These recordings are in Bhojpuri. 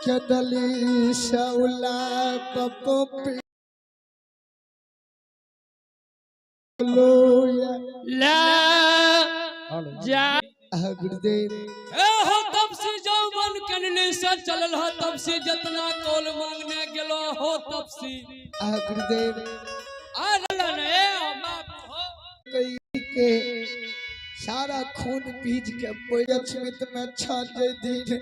Kadali shaula papopi loya la जा गुरुदेव हो तब से जौवन कनले से चलल हो तब से जितना कौल मांगने गेलो हो तब से गुरुदेव ने हो कई के सारा खून पीज के पोयचमित में छाज दिन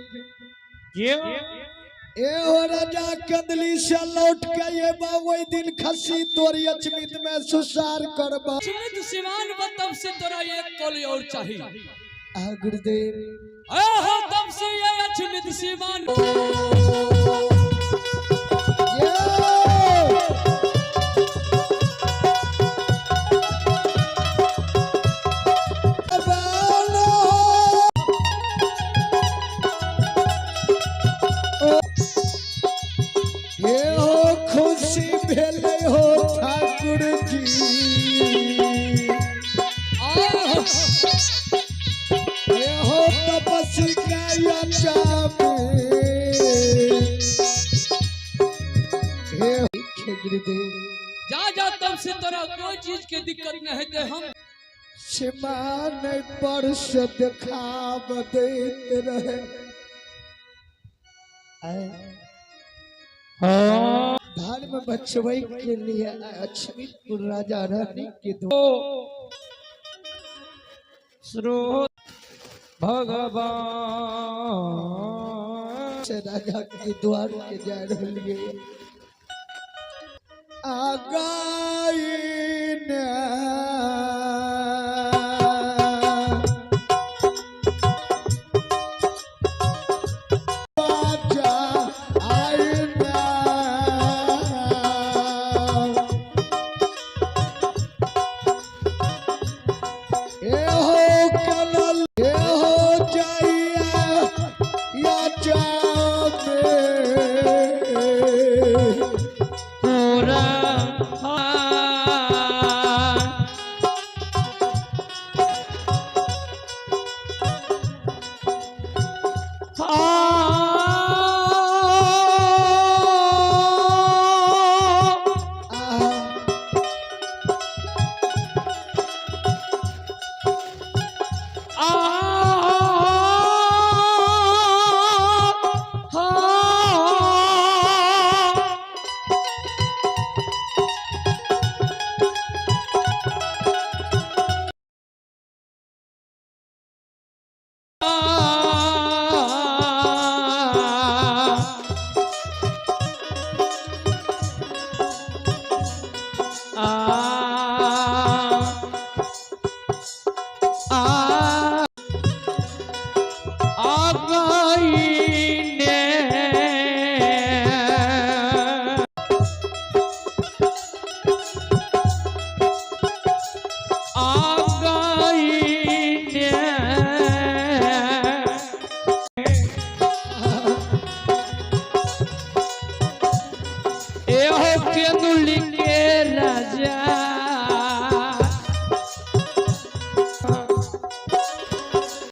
ए हो राजा कंदली से लौट के ये वही दिन खसी तोरी अचमित में सुसार करबा चिमित सिवान तब से तोरा एक कौल और चाहिए गुरुदेव हो तब से ये अचमित सिवान खुशी भेले हो ठाकुर जी हो तपस्वी जा जा तब से तोरा कोई चीज के दिक्कत न है हम समान पर से दिखाव देते रहे धर्म बचवई के लिए अक्षमितपुर राजा रानी के दो स्रोत भगवान से राजा के द्वार के जा रही के राजा